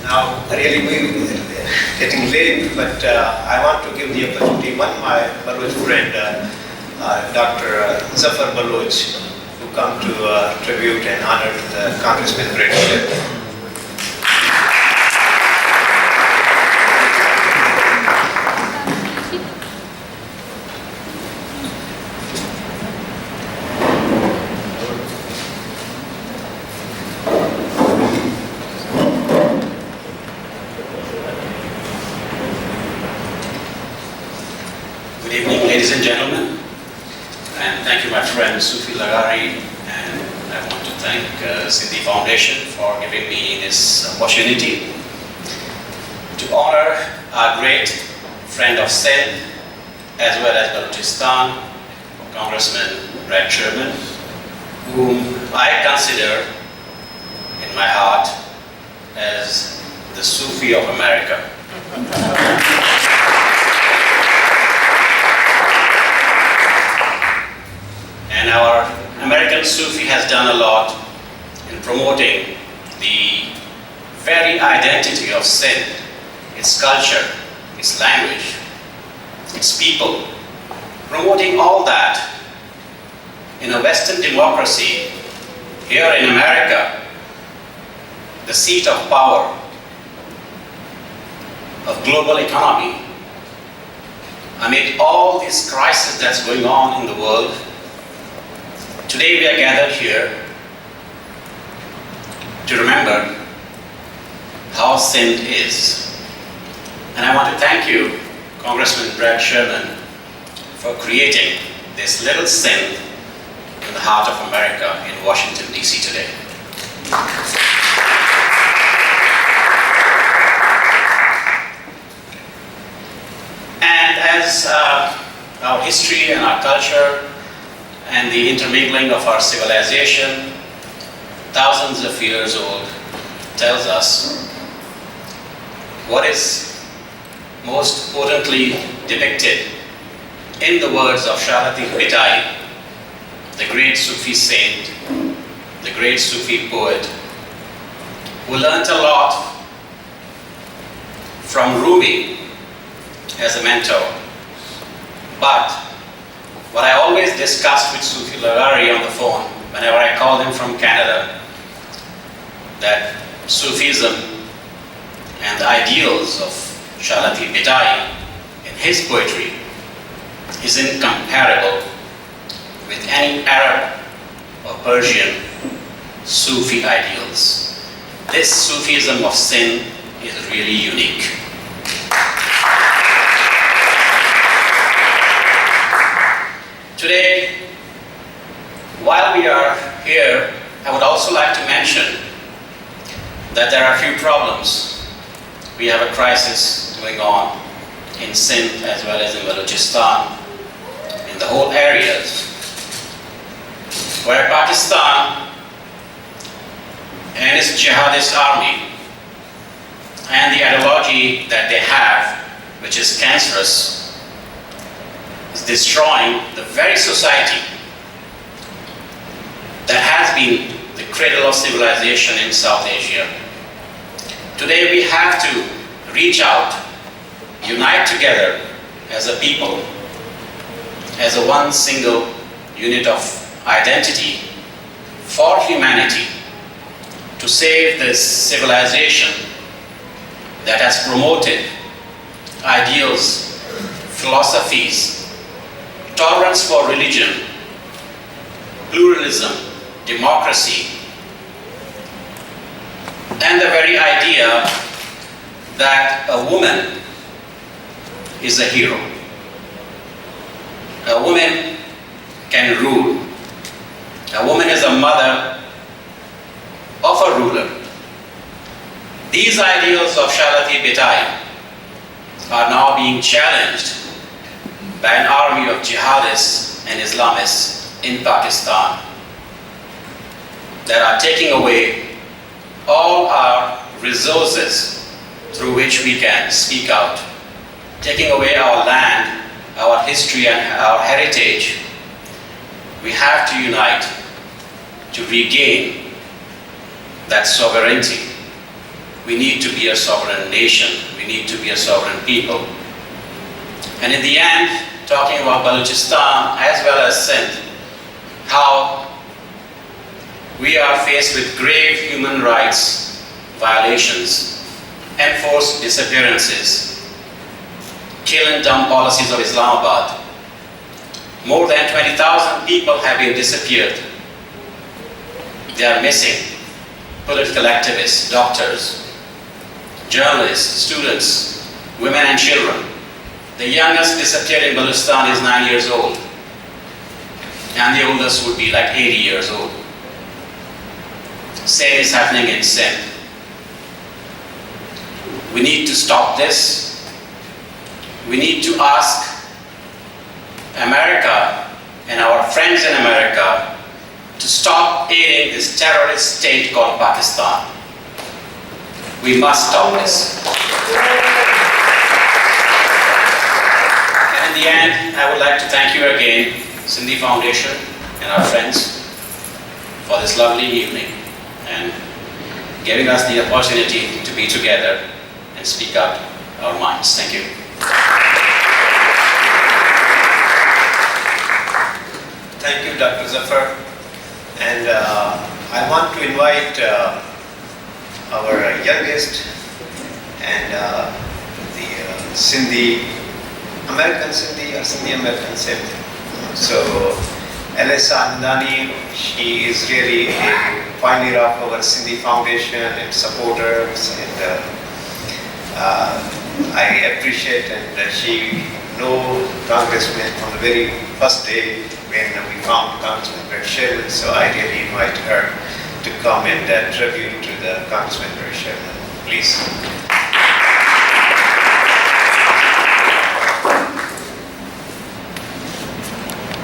Now, really we're getting late, but I want to give the opportunity. My Baloch friend, Dr.Zaffar Baloch, who come to tribute and honor the Congressman Brad Sherman. Good evening, ladies and gentlemen, and thank you, my friend Sufi Lagari, and I want to thank Sindhi Foundation for giving me this opportunity to honor our great friend of Sindh, as well as Balochistan, Congressman Brad Sherman, whom I consider in my heart as the Sufi of America. And our American Sufi has done a lot in promoting the very identity of Sindh, its culture, its language, its people, promoting all that in a Western democracy here in America, the seat of power of global economy. Amid all this crisis that's going on in the world, today we are gathered here to remember how Sindh is. And I want to thank you, Congressman Brad Sherman, for creating this little Sindh in the heart of America in Washington, D.C. today. And as our history and our culture and the intermingling of our civilization, thousands of years old, tells us what is most potently depicted in the words of Shalati Pitai, the great Sufi saint, the great Sufi poet, who learnt a lot from Rumi as a mentor. But what I always discussed with Sufi Lagari on the phone, whenever I called him from Canada, that Sufism and the ideals of Shalati Pitai in his poetry is incomparable with any Arab or Persian Sufi ideals. This Sufism of Sindh is really unique. Today, while we are here, I would also like to mention that there are a few problems. We have a crisis going on in Sindh as well as in Balochistan, in the whole areas where Pakistan and its jihadist army and the ideology that they have, which is cancerous, is destroying the very society that has been the cradle of civilization in South Asia. Today we have to reach out, unite together as a people, as a one single unit of identity for humanity, to save this civilization that has promoted ideals, philosophies, tolerance for religion, pluralism, democracy, and the very idea that a woman is a hero. A woman can rule. A woman is a mother of a ruler. These ideals of Shalati Pitai are now being challenged by an army of jihadists and Islamists in Pakistan that are taking away all our resources through which we can speak out, taking away our land, our history and our heritage. We have to unite to regain that sovereignty. We need to be a sovereign nation. We need to be a sovereign people. And in the end, talking about Balochistan as well as Sindh, how we are faced with grave human rights violations, enforced disappearances, kill and dump policies of Islamabad. More than 20,000 people have been disappeared. They are missing. Political activists, doctors, journalists, students, women and children. The youngest disappeared in Balochistan is 9 years old, and the oldest would be like 80 years old. Same is happening in Sindh. We need to stop this. We need to ask America and our friends in America to stop aiding this terrorist state called Pakistan. We must stop this. And in the end, I would like to thank you again, Sindhi Foundation and our friends, for this lovely evening and giving us the opportunity to be together and speak out our minds. Thank you. Thank you, Dr. Zaffar. And I want to invite our youngest and the Sindhi American Sindhi or Sindhi American Sindhi. So, Alessa Andani, she is really a pioneer of our Sindhi Foundation and supporters, and I appreciate, and she know Congressman from the very first day when we found Congressman Brad Sherman, so I really invite her to come and tribute to the Congressman Brad Sherman. Please.